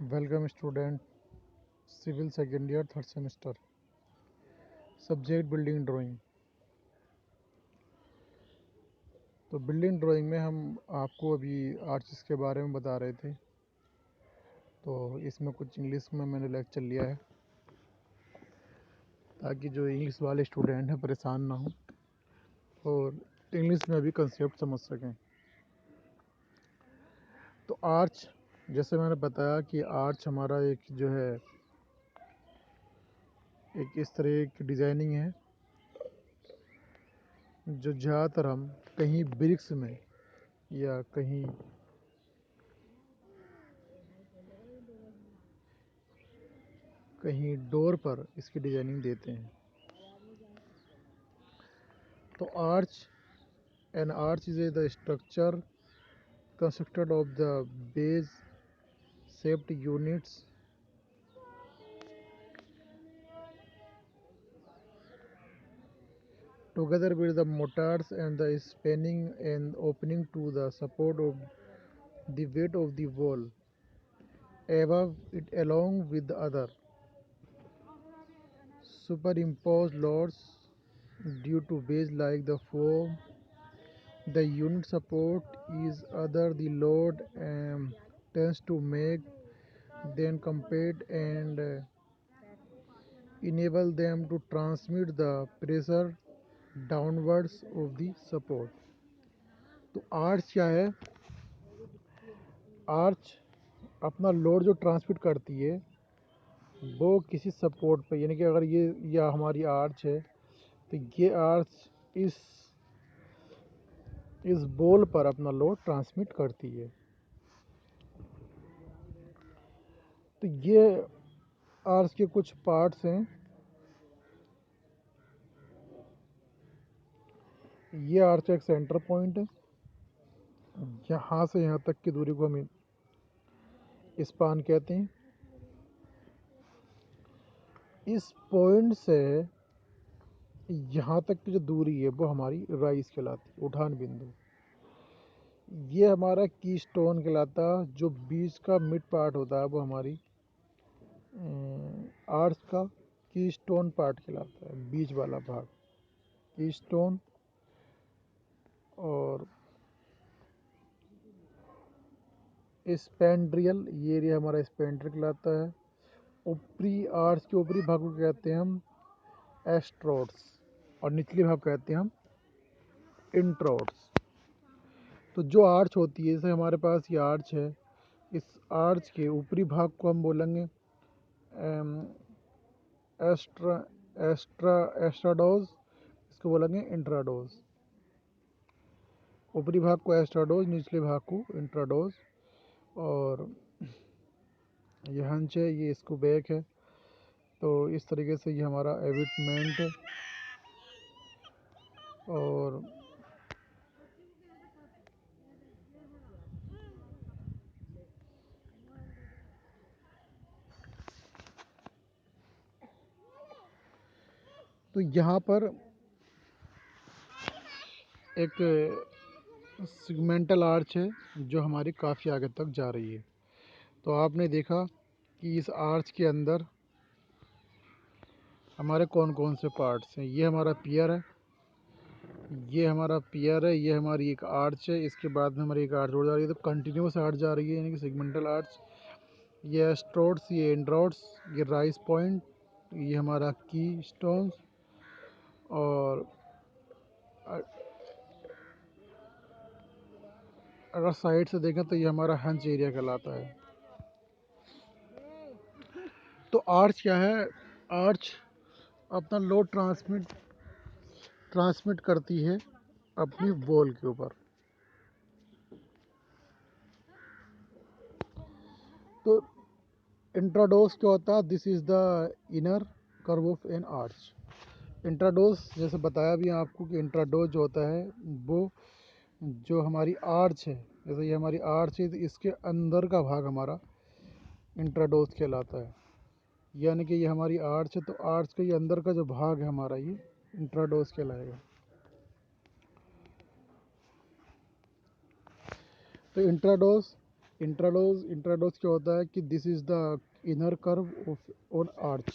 Welcome student civil second year third semester subject building drawing. तो building drawing में हम आपको अभी आर्चेस के बारे में बता रहे थे। तो इसमें कुछ इंग्लिश में मैंने लेक्चर लिया है ताकि जो इंग्लिश वाले स्टूडेंट हैं परेशान ना हो और इंग्लिश में भी कंसेप्ट समझ सकें। तो आर्च, जैसे मैंने बताया कि आर्च हमारा एक जो है एक इस तरह की डिज़ाइनिंग है जो ज़्यादातर हम कहीं ब्रिक्स में या कहीं डोर पर इसकी डिज़ाइनिंग देते हैं। तो an arch is the structure constructed of the base shaped units together with the mortars and the spanning and opening to the support of the weight of the wall above it along with the other superimposed loads due to base like the form the unit support is other the load tends to make then compete and enable them to transmit the pressure downwards of the support। तो arch क्या है? Arch अपना load जो transmit करती है वो किसी support पे, यानी कि अगर ये हमारी आर्च है तो ये आर्च इस बॉल पर अपना लोड ट्रांसमिट करती है। तो ये आर्च के कुछ पार्ट्स हैं। ये आर्च एक सेंटर पॉइंट है, यहाँ से यहाँ तक की दूरी को हम स्पान कहते हैं। इस पॉइंट से यहाँ तक की जो दूरी है वो हमारी राइज कहलाती है, उठान बिंदु। ये हमारा की स्टोन कहलाता है। जो बीच का मिड पार्ट होता है वो हमारी आर्च का की स्टोन पार्ट कहलाता है, बीच वाला भाग की स्टोन। और स्पैंड्रियल, ये एरिया हमारा स्पैंड्रियल कहलाता है। ऊपरी आर्च के ऊपरी भाग को कहते हैं हम एस्ट्रोड्स और निचले भाग कहते हैं हम इंट्रोड्स। तो जो आर्च होती है, जैसे हमारे पास ये आर्च है, इस आर्च के ऊपरी भाग को हम बोलेंगे एस्ट्राडोज, इसको बोलेंगे इंट्राडोज। ऊपरी भाग को एस्ट्राडोज, निचले भाग को इंट्राडोज। और ये हंच है, ये इसको बैक है। तो इस तरीके से ये हमारा एविटमेंट है। और तो यहाँ पर एक सेगमेंटल आर्च है जो हमारी काफ़ी आगे तक जा रही है। तो आपने देखा कि इस आर्च के अंदर हमारे कौन कौन से पार्ट्स हैं। ये हमारा पियर है, ये हमारा पियर है, ये हमारी एक आर्च है, इसके बाद में हमारी एक आर्च और जा रही है। तो कंटिन्यूस आर्च जा रही है, यानी कि सेगमेंटल आर्च। ये एस्ट्रोड्स, ये इंड्रोड्स, ये राइस पॉइंट, ये हमारा की स्टोन्स। और अगर साइड से देखें तो ये हमारा हंच एरिया कहलाता है। तो आर्च क्या है? आर्च अपना लोड ट्रांसमिट करती है अपनी वॉल के ऊपर। तो इंट्राडोज क्या होता है? This is the inner curve of an arch. इंट्राडोज, जैसे बताया भी आपको कि इंट्राडोज जो होता है वो जो हमारी आर्च है, जैसे ये हमारी आर्च है तो इसके अंदर का भाग हमारा इंट्राडोज कहलाता है। यानी कि ये हमारी आर्च है तो आर्च का ये अंदर का जो भाग है हमारा, ये इंट्राडोज कहलाएगा। तो इंट्राडोज इंट्राडोज क्या होता है कि this is the inner curve of on arch,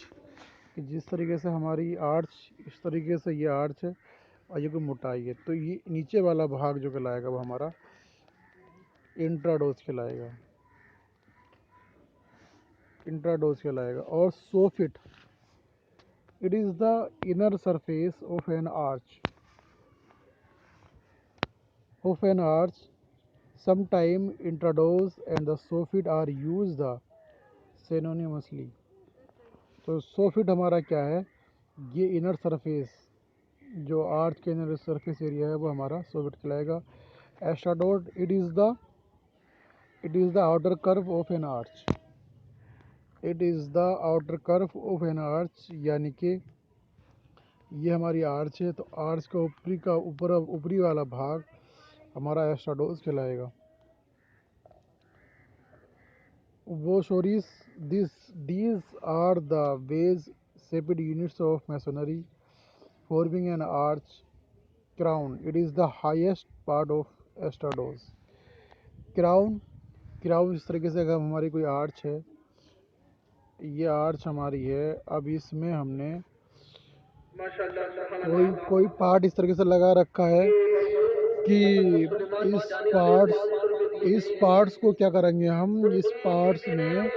कि जिस तरीके से हमारी आर्च, इस तरीके से ये आर्च है और ये कोई मोटाई है, तो ये नीचे वाला भाग जो कहलाएगा वो हमारा इंट्राडोज कहलाएगा, इंट्राडोज कहलाएगा। और soffit, it is the inner surface of an arch, sometime intrados and the soffit are used synonymously। तो सोफिट हमारा क्या है, ये इनर सरफेस, जो आर्च के इनर सरफेस एरिया है वो हमारा सोफिट कहलाएगा। Extrados, it is the outer curve of an arch, it is the outer curve of an arch, यानी कि ये हमारी आर्च है, तो आर्च का ऊपरी वाला भाग हमारा एस्ट्राडोज कहलाएगा। वो शोरीज, these are the base shaped units of masonry forming an arch crown। It is the highest part of extrados. Crown, इस तरीके से अगर हमारी कोई आर्च है, ये आर्च हमारी है, अब इसमें हमने कोई पार्ट इस तरीके से लगा रखा है कि इस पार्ट्स को क्या करेंगे हम, इस पार्ट्स में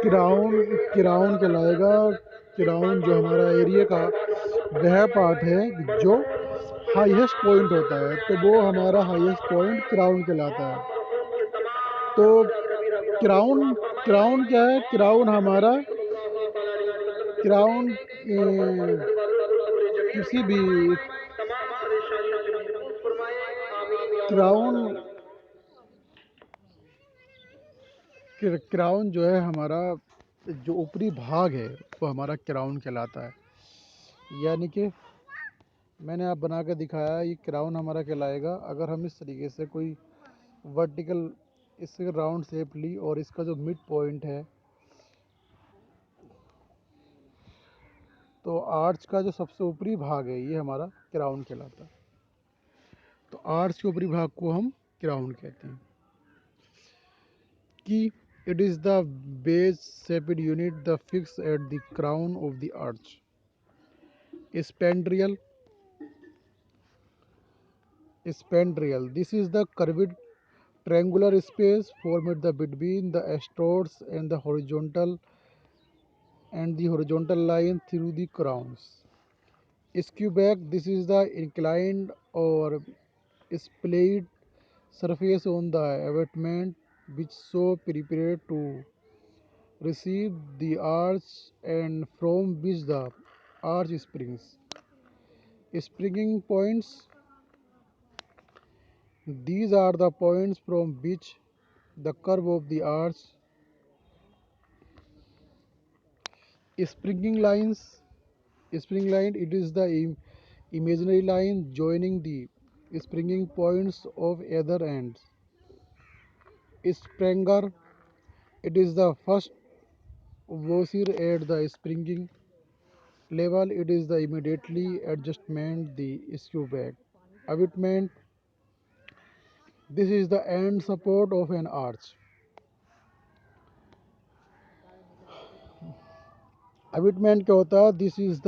क्राउन कहलाएगा। क्राउन जो हमारा एरिया का वह पार्ट है जो हाईएस्ट पॉइंट होता है, तो वो हमारा हाईएस्ट पॉइंट क्राउन कहलाता है। तो क्राउन क्राउन क्या है, क्राउन किसी भी क्राउन क्राउन जो है हमारा, जो ऊपरी भाग है वो हमारा क्राउन कहलाता है। यानी कि मैंने आप बना के दिखाया, ये क्राउन हमारा कहलाएगा। अगर हम इस तरीके से कोई वर्टिकल इससे राउंड शेप ली और इसका जो मिड पॉइंट है, तो आर्च का जो सबसे ऊपरी भाग है ये हमारा क्राउन कहलाता है। तो आर्च के ऊपरी भाग को हम क्राउन कहते हैं। कि it is the base shaped unit the fix at the crown of the arch. Spandrel, this is the curved triangular space formed between the asteroids and the horizontal line through the crowns. Squeback, this is the inclined or splayed surface on the abutment which so prepared to receive the arch and from which the arch springs. Springing points, these are the points from which the curve of the arch. Springing line, it is the imaginary line joining the springing points of either ends. Spranger, it is the first washer at the springing level, it is the immediately adjustment the skew back. Abutment, this is the end support of an arch. Abutment क्या होता है, this is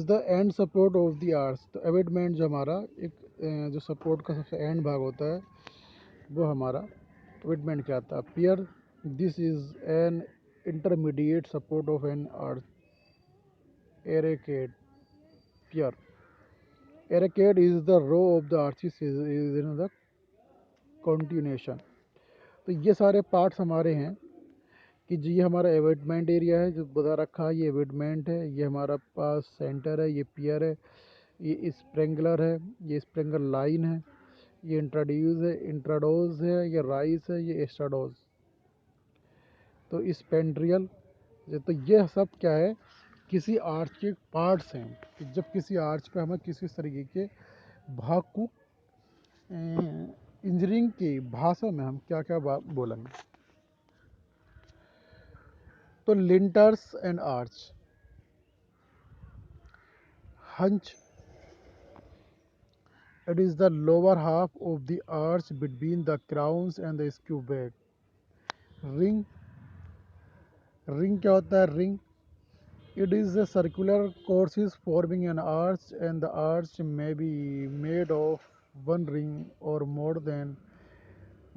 the end support of the arch. तो abutment जो हमारा एक जो support का सबसे एंड भाग होता है वो हमारा एबटमेंट कहलाता है। Pier, this is an intermediate support of an arch. Arcade, pier, arcade is the row of the arches is in the continuation. तो ये सारे पार्ट्स हमारे हैं कि जी, ये हमारा एबटमेंट एरिया है जो बता रखा है, ये एबटमेंट है, ये हमारा पास सेंटर है, ये पियर है, ये स्प्रेंगलर है, ये स्प्रेंगल लाइन है, ये इंट्राडोज है, ये राइस है, ये एस्ट्राडोज। तो स्पेंड्रियल, तो ये सब क्या है, किसी आर्च के पार्ट्स हैं। कि जब किसी आर्च पे हमें किसी तरीके के भाग को इंजीनियरिंग की भाषा में हम क्या क्या बोलेंगे। तो Lintner's and arch, hunch, It is the lower half of the arch between the crowns and the skew back. Ring, ring क्या होता है ring? It is a circular courses forming an arch, and the arch may be made of one ring or more than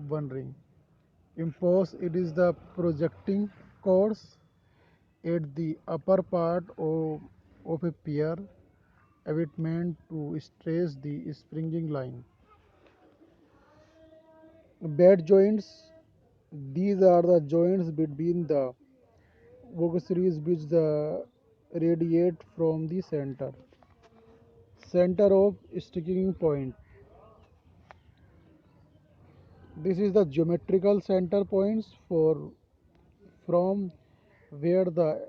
one ring. Impose, it is the projecting course at the upper part of a pier, abutment to stress the springing line. Bed joints, these are the joints between the vocaries which the radiate from the center of sticking point. This is the geometrical center points for from where the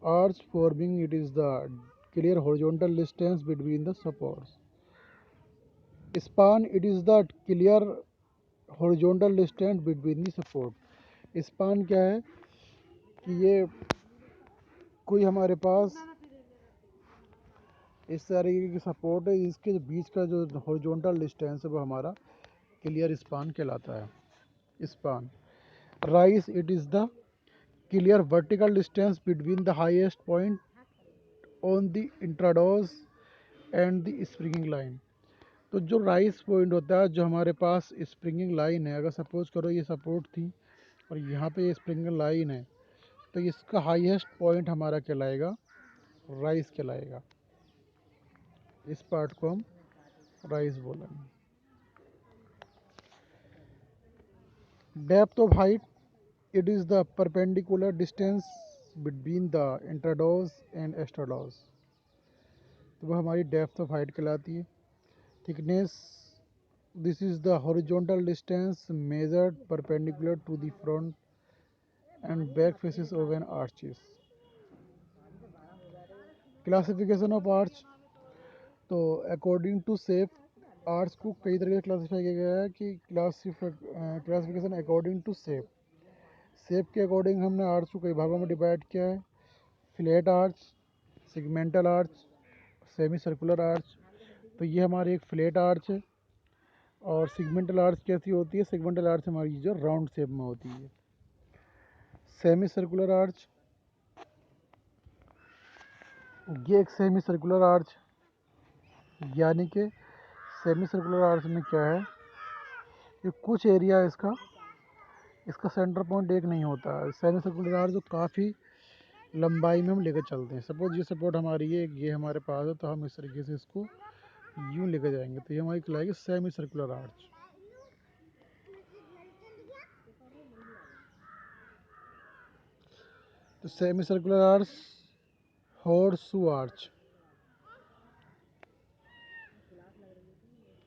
arch forming, it is the clear horizontal distance between the supports. Span, it is the clear horizontal distance between the support. Span क्या है कि ये कोई हमारे पास इस तरीके की support है, इसके बीच का जो हॉरिजॉन्टल डिस्टेंस है वो हमारा क्लियर स्पान कहलाता है. Span. Rise, it is the clear vertical distance between the highest point on the इंट्राडोज and the springing line. तो जो राइज पॉइंट होता है, जो हमारे पास स्प्रिंगिंग लाइन है, अगर सपोज करो ये सपोर्ट थी और यहाँ पे ये स्प्रिंगिंग लाइन है, तो इसका हाईएस्ट पॉइंट हमारा कहलाएगा राइज कहलाएगा. इस पार्ट को हम राइज बोलेंगे. Depth of height, it is the perpendicular distance between the intrados and extrados. तो वो हमारी डेप्थ ऑफ हाइट कहलाती है. Thickness, this is the horizontal distance measured perpendicular to the front and back faces of an arches. Classification of arch, तो according to shape, arch को कई तरह से क्लासीफाई किया गया है कि classification according to shape. Shape के अकॉर्डिंग हमने आर्च को कई भागों में डिवाइड किया है. Flat arch, segmental arch, semi circular arch. तो ये हमारी एक फ्लैट आर्च है. और सेगमेंटल आर्च कैसी होती है? सेगमेंटल आर्च हमारी जो राउंड शेप में होती है. सेमी सर्कुलर आर्च, ये एक सेमी सर्कुलर आर्च, यानी कि सेमी सर्कुलर आर्च में क्या है कि कुछ एरिया इसका सेंटर पॉइंट एक नहीं होता है. सेमी सर्कुलर आर्च जो काफ़ी लंबाई में हम लेकर चलते हैं. सपोज ये सपोर्ट हमारी है, ये हमारे पास है, तो हम इस तरीके से इसको यूं लेकर जाएंगे, तो ये हमारी कहलाएगी सेमी सर्कुलर आर्च. तो semi circular arch, horseshoe arch.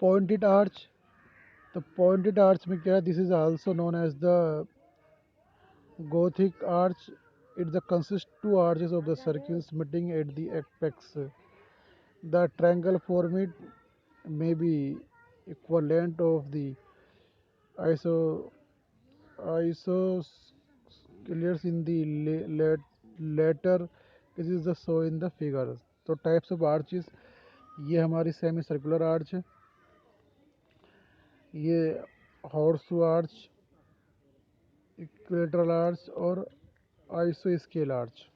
Pointed arch, तो पॉइंटेड आर्च में क्या है? This is also known as the Gothic arch. It the consist two arches of the circles meeting at the apex. The triangle formed may be equivalent of the iso isosceles in the later is the show in the figure. तो types of arches, ये हमारी semi circular arch है, ये horseshoe arch, equilateral arch और आइसो स्केल arch.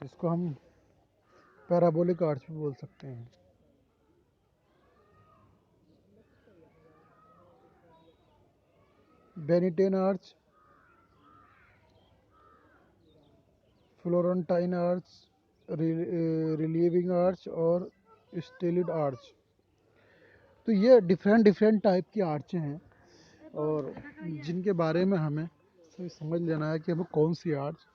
इसको हम पैराबोलिक आर्च भी बोल सकते हैं. Venetian arch, Florentine arch, relieving arch और स्टेलिड आर्च. तो ये डिफरेंट डिफरेंट टाइप की आर्चें हैं, और जिनके बारे में हमें समझ लेना है कि हमें कौन सी आर्च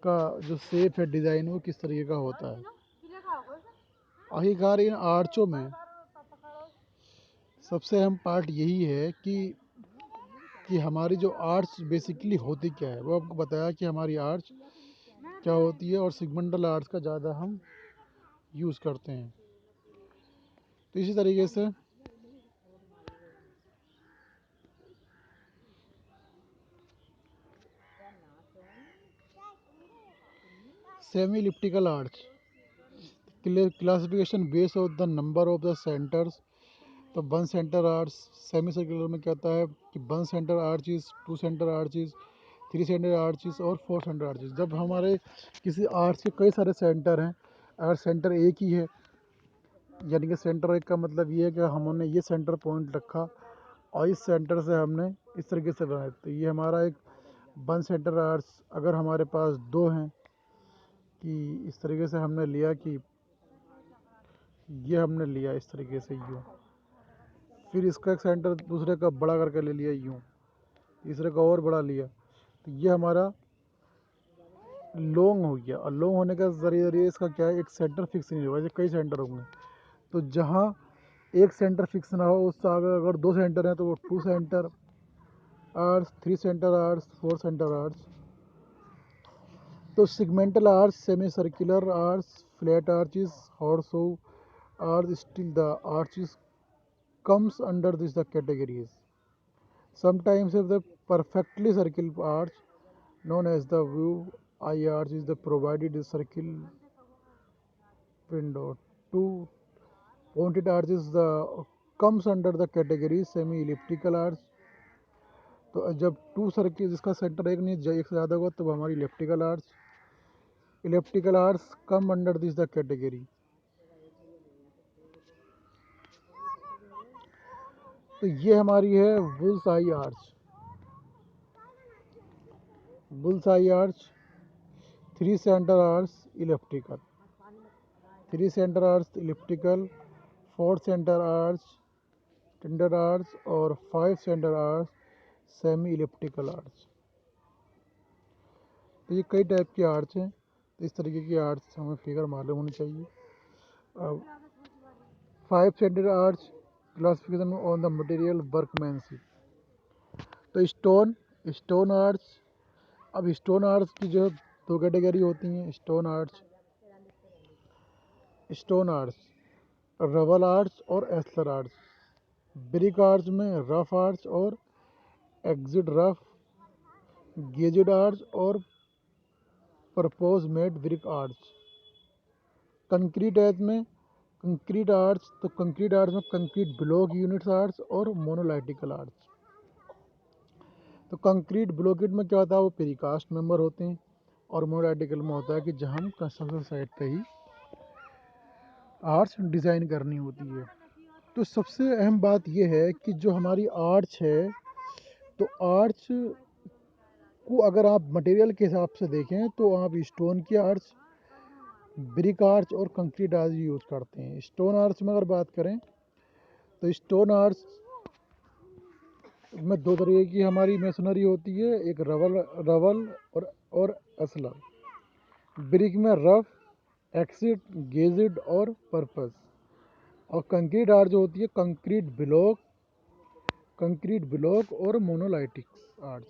का जो शेप है, डिज़ाइन, वो किस तरीके का होता है. आखिरकार इन आर्चों में सबसे अहम पार्ट यही है कि हमारी जो आर्च बेसिकली होती क्या है. वो आपको बताया कि हमारी आर्च क्या होती है, और सिगमेंटल आर्च का ज़्यादा हम यूज़ करते हैं. तो इसी तरीके से semi elliptical arch, classification based on the number of the centers तो one centre arch semi circular में क्या होता है कि one centre arches, two centre arches, three centre arches और फोर सेंटर आर्चिस। जब हमारे किसी आर्च के कई सारे सेंटर हैं, अगर सेंटर एक ही है, यानी कि सेंटर एक का मतलब ये है कि हमने ये सेंटर पॉइंट रखा और इस सेंटर से हमने इस तरीके से बनाया, तो ये हमारा एक वन सेंटर आर्च। अगर हमारे पास दो हैं कि इस तरीके से हमने लिया कि ये हमने लिया इस तरीके से यूँ, फिर इसका एक सेंटर दूसरे का बड़ा करके ले लिया यूँ, तीसरे का और बड़ा लिया, तो ये हमारा लॉन्ग हो गया। और लॉन्ग होने का जरिए इसका क्या है, एक सेंटर फिक्स नहीं होगा, जैसे कई सेंटर होंगे, तो जहाँ एक सेंटर फिक्स ना हो उससे आगे अगर दो सेंटर हैं तो वो two centre arch, three centre arch, four centre arch. तो segmental arch, semi circular arch, flat arches, horseshoe arch, still the arches comes under this the categories. Sometimes if the perfectly circular arch known as the view eye arch is the provided circle window. Two pointed arch is the comes under the category semi elliptical arch. तो जब to circle जिसका centre एक नहीं एक से ज़्यादा होगा तब हमारी elliptical arch come under this the category. तो ये हमारी है bull's eye arch. Bull's eye arch, three centre arch elliptical, three centre arch elliptical, four centre arch tender arch और five centre arch semi elliptical arch. तो ये कई type के arch हैं, तो इस तरीके की आर्च हमें फिगर मालूम होनी चाहिए। अब five centre arch classification on the material workmanship. तो स्टोन आर्च, अब स्टोन आर्च की जो दो कैटेगरी होती हैं, स्टोन आर्च, रवल आर्च और एस्लर आर्च। ब्रिक आर्च में रफ आर्च और एग्जिट रफ, गेजेड आर्च और purpose made brick arch. Concrete arch में कंक्रीट आर्च, तो कंक्रीट आर्च में कंक्रीट ब्लॉक यूनिट्स आर्च और मोनोलाइटिकल आर्च। तो कंक्रीट ब्लॉकेट में क्या होता है, वो प्रीकास्ट मेंबर होते हैं, और मोनोलाइटिकल में होता है कि जहाँ हम कंस्ट्रक्शन साइट पे ही आर्च डिज़ाइन करनी होती है। तो सबसे अहम बात यह है कि जो हमारी आर्च है, तो आर्च को अगर आप मटेरियल के हिसाब से देखें तो आप स्टोन की आर्च, ब्रिक आर्च और कंक्रीट आर्च यूज़ करते हैं। स्टोन आर्च में अगर बात करें तो स्टोन आर्च में दो तरीके की हमारी मेसनरी होती है, एक रवल और असलर। ब्रिक में रफ, एक्सिट, गेजिड और पर्पस। और कंक्रीट आर्च जो होती है कंक्रीट ब्लॉक और मोनोलाइटिक आर्च।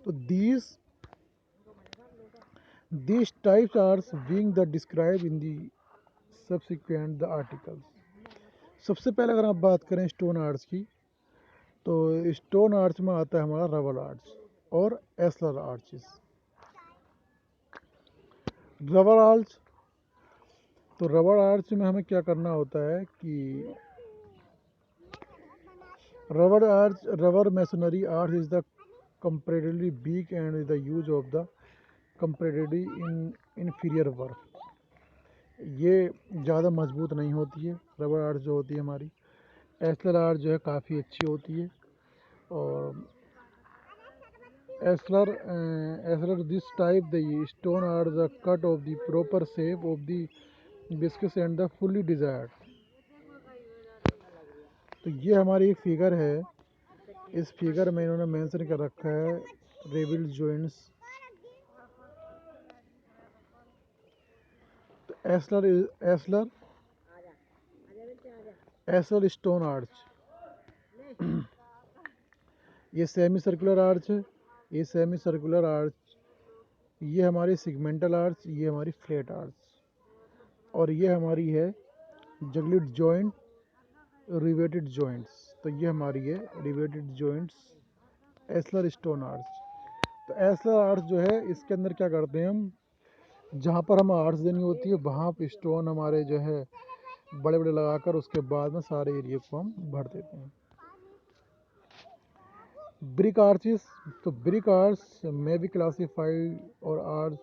तो these types are being the described in the subsequent the articles. सबसे पहले अगर आप बात करें स्टोन आर्च की, तो स्टोन आर्च में आता है हमारा रवल आर्च और एस्लर आर्चेस। रबर आर्च, तो रबर आर्च में हमें क्या करना होता है कि rubber masonry arch is the comparatively weak and the use of the comparatively inferior work। ये ज़्यादा मजबूत नहीं होती है रबर आर्च जो होती है हमारी। एस्लर आर्च जो है काफ़ी अच्छी होती है। और ashlar this type the stone are the cut of the proper shape of the biscuits and the fully desired. तो ये हमारी एक फिगर है, इस फिगर में इन्होंने मेंशन कर रखा है रेबिल जॉइंट्स। तो एस्लर स्टोन आर्च, ये सेमी सर्कुलर आर्च है, ये सेमी सर्कुलर आर्च, ये हमारी सिगमेंटल आर्च, ये हमारी फ्लैट आर्च, और ये हमारी है जगलिट जॉइंट रिवेटेड जॉइंट्स। तो ये हमारी है रिवेटेड जॉइंट्स एस्लर स्टोन आर्च। तो एस्लर आर्च जो है इसके अंदर क्या करते हैं हम, जहाँ पर हमें आर्च देनी होती है वहाँ पर स्टोन हमारे जो है बड़े बड़े लगाकर उसके बाद में सारे एरिया को हम भर देते हैं। ब्रिक आर्चेस, तो ब्रिक आर्च में बी क्लासिफाइड और are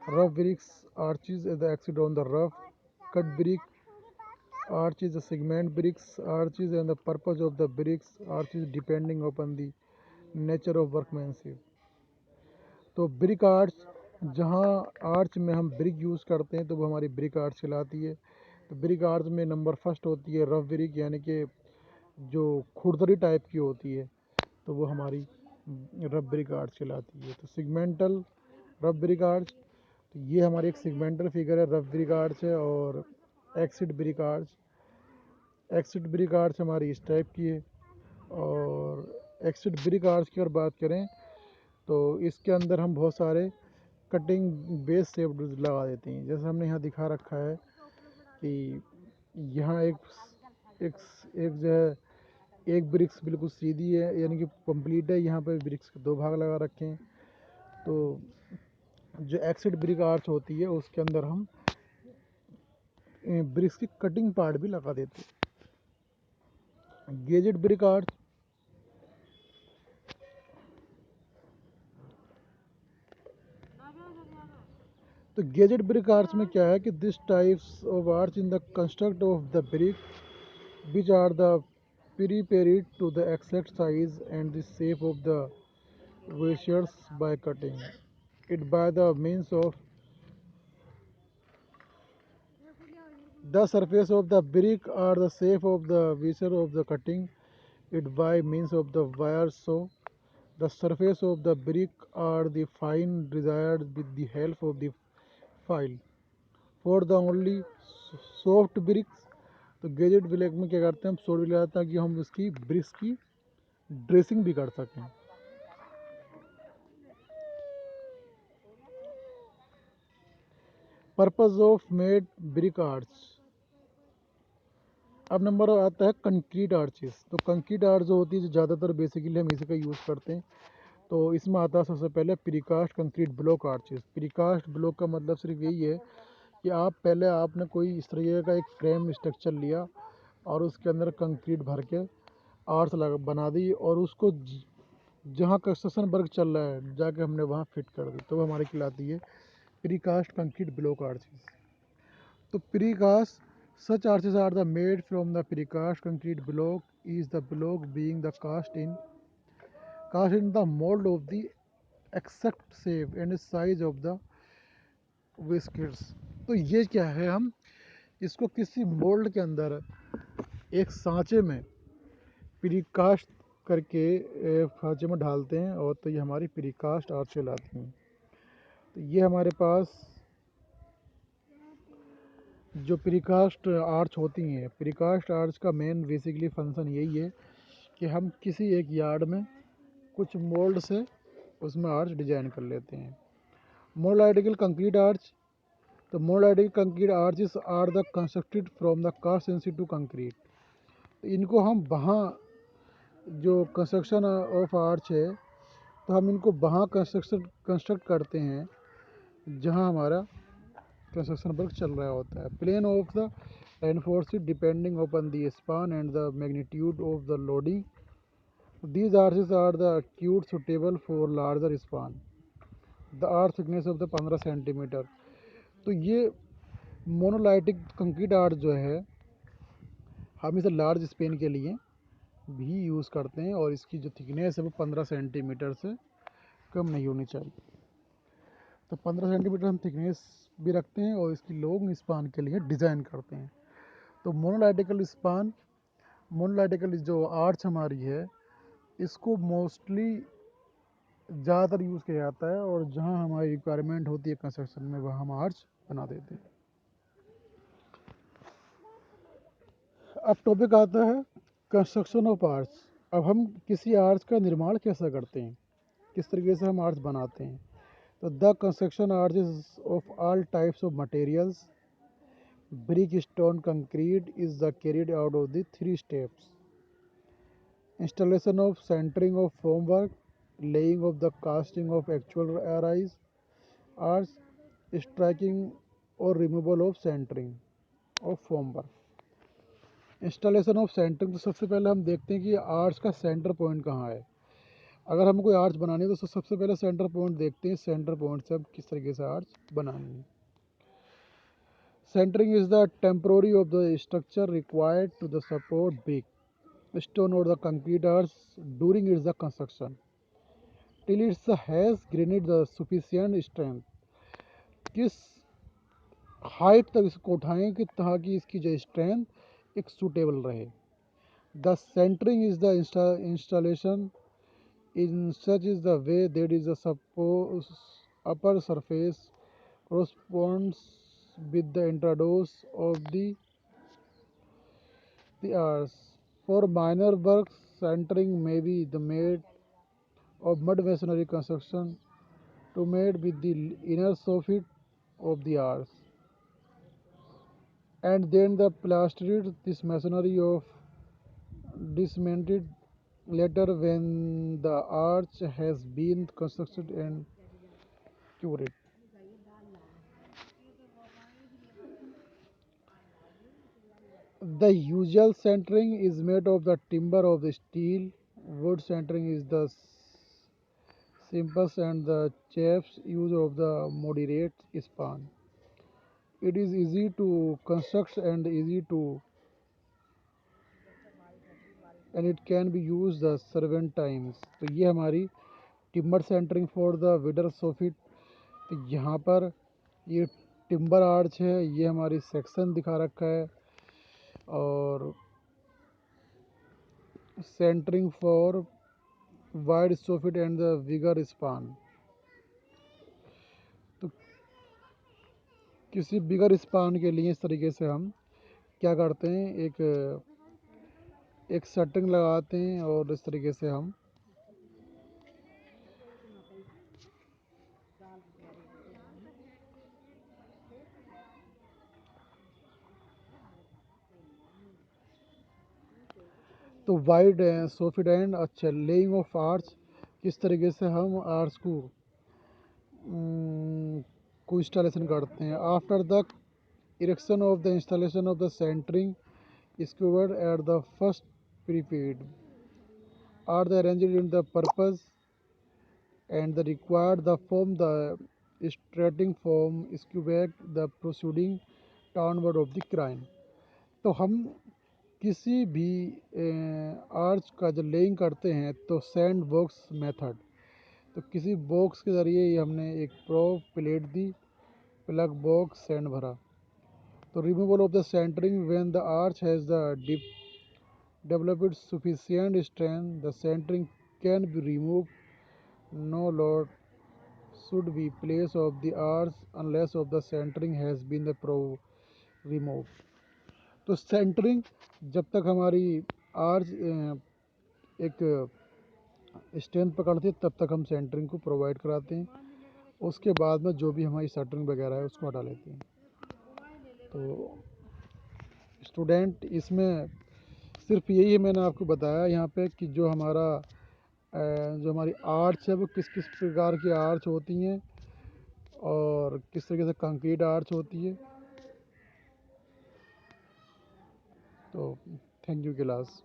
rough bricks arches is the exit on the rough cut brick arches, the segment bricks arches, and the purpose of the bricks arches depending upon the nature of workmanship. तो brick arch, जहाँ arch में हम brick use करते हैं तो वो हमारी brick arch कहलाती है। तो ब्रिक आर्च में नंबर फर्स्ट होती है रफ ब्रिक, यानी कि जो खुरदरी टाइप की होती है, तो वो हमारी रफ ब्रिक आर्च कहलाती है। तो सिगमेंटल रफ ब्रिक आर्च, तो ये हमारी एक सिगमेंटल फिगर है, रफ ब्रिक आर्च है। और axed brick arch, axed brick arch हमारी इस टाइप की है। और एक्सिड ब्रिक आर्च की अगर बात करें तो इसके अंदर हम बहुत सारे कटिंग बेस शेप लगा देते हैं। जैसे हमने यहाँ दिखा रखा है कि यहाँ एक एक एक जो है एक ब्रिक्स बिल्कुल सीधी है, यानी कि कंप्लीट है। यहाँ पे ब्रिक्स के दो भाग लगा रखे हैं। तो जो एक्सिड ब्रिक आर्च होती है उसके अंदर हम ब्रिक्स की कटिंग पार्ट भी लगा देते हैं। गेजेड ब्रिक आर्च, तो गेजेड ब्रिक आर्च में क्या है कि this types of arch in the construct of the brick which are the prepared to the exact size and the shape of the vessels by cutting it by the means of the surface of the brick or the shape of the vessel of the cutting it by means of the wire. So the surface of the brick or the fine desired with the help of the file for the only soft bricks. तो गेजेड brick में क्या करते हैं, हम सोड भी लगाते हैं ताकि हम इसकी ब्रिक्स की ड्रेसिंग भी कर सकें। Purpose of made brick arch. अब नंबर आता है कंक्रीट आर्चेस। तो कंक्रीट आर्च जो होती है, जो ज़्यादातर बेसिकली हम इसी का यूज़ करते हैं, तो इसमें आता है सबसे पहले precast concrete block arches. Precast block का मतलब सिर्फ यही है कि पहले आपने कोई इस तरीके का एक फ्रेम स्ट्रक्चर लिया और उसके अंदर कंक्रीट भर के आर्च लगा बना दी, और उसको जहाँ कंस्ट्रक्शन वर्क चल रहा है जाके हमने वहाँ फिट कर दी, तो वो हमारी कहलाती है प्रीकास्ट कंक्रीट ब्लॉक आर्चेस। तो precast such arches are the made from the precast concrete block is the block being the cast in the mold of the exact shape and size of the whiskers। तो ये क्या है, हम इसको किसी mould के अंदर एक सांचे में प्रीकास्ट करके सांचे में ढालते हैं, और तो ये हमारी प्रीकास्ट आर्च कहलाती हैं। तो ये हमारे पास जो प्रीकास्ट आर्च होती हैं, प्रीकास्ट आर्च का मेन बेसिकली फंक्शन यही है कि हम किसी एक यार्ड में कुछ मोल्ड से उसमें आर्च डिजाइन कर लेते हैं। मोल्ड आइडिकल कंक्रीट आर्च, तो monolithic concrete arches are the constructed from the cast in situ concrete. तो इनको हम वहाँ जो कंस्ट्रक्शन ऑफ आर्च है, तो हम इनको वहाँ कंस्ट्रक्ट करते हैं जहाँ हमारा कंस्ट्रक्शन वर्क चल रहा होता है। Plane of the reinforced depending upon the span and the magnitude of the loading. These arches are the acute suitable for larger span. The arch thickness of the 15 centimetre. तो ये मोनोलाइटिक concrete arch जो है, हम इसे large Spain के लिए भी use करते हैं, और इसकी जो थिकनेस है वो 15 सेंटीमीटर से कम नहीं होनी चाहिए। तो 15 सेंटीमीटर हम थिकनेस भी रखते हैं और इसकी लॉन्ग स्पान के लिए डिज़ाइन करते हैं। तो मोनोलाइटिकल जो आर्च हमारी है, इसको मोस्टली ज़्यादातर यूज़ किया जाता है, और जहाँ हमारी रिक्वायरमेंट होती है कंस्ट्रक्शन में वहाँ हम आर्च बना देते हैं। अब टॉपिक आता है कंस्ट्रक्शन ऑफ आर्च। अब हम किसी आर्च का निर्माण कैसे करते हैं, किस तरीके से हम आर्च बनाते हैं। तो the construction arches of all types of materials brick, stone, concrete is the carried out of the 3 steps: installation of centering of formwork, laying of the casting of actual arch, striking or removal of centering of formwork। Installation of centering, तो सबसे पहले हम देखते हैं कि arch का centre point कहाँ है। अगर हमें कोई आर्च बनानी है तो सबसे पहले सेंटर पॉइंट देखते हैं, सेंटर पॉइंट से हम किस तरीके से आर्च बनानी है। Centering is the temporary of the structure required to the support brick, stone or the concrete arch during its the construction till it has gained the sufficient strength। किस height तक इसको उठाएं कि ताकि इसकी जो स्ट्रेंथ एक सूटेबल रहे। The centering is the installation in such is the way that is the suppose upper surface corresponds with the intrados of the earth. For minor works, centering may be the made of mud masonry construction to made with the inner soffit of the earth, and then the plastered this masonry of dismantled later when the arch has been constructed and cured. The usual centering is made of the timber of the steel. Wood centering is the simplest and the chief's use of the moderate span. It is easy to construct and easy to and it can be used the several times। तो ये हमारी timber centering for the wider soffit. तो यहाँ पर ये timber arch है, ये हमारी सेक्शन दिखा रखा है, और centering for wide soffit and the wider span. तो किसी बिगर स्पान के लिए इस तरीके से हम क्या करते हैं, एक सेटिंग लगाते हैं और इस तरीके से हम तो वाइड सोफिट एंड अच्छा लेइंग ऑफ आर्च, किस तरीके से हम आर्च को इंस्टॉलेशन करते हैं। After the erection of the installation of the centering skewered at the first prepaid are the arranged in the purpose and the required the form the strating form skew the proceeding downward of the crane। तो हम किसी भी arch का जब laying करते हैं तो sand box method, तो किसी बॉक्स के ज़रिए ही हमने एक प्रोप प्लेट दी, प्लग बॉक्स सैंड भरा। तो removal of the centering when the arch has the developed sufficient strength the centering can be removed। No load should be placed of the arch unless of the centering has been the removed। तो centering जब तक हमारी arch एक strength पकड़ती है तब तक हम सेंटरिंग को प्रोवाइड कराते हैं। उसके बाद में जो भी हमारी सेंटरिंग वगैरह है उसको हटा लेते हैं। तो स्टूडेंट इसमें सिर्फ यही मैंने आपको बताया यहाँ पे कि जो हमारी आर्च है वो किस किस प्रकार की आर्च होती हैं और किस तरीके से कंक्रीट आर्च होती है। तो थैंक यू क्लास।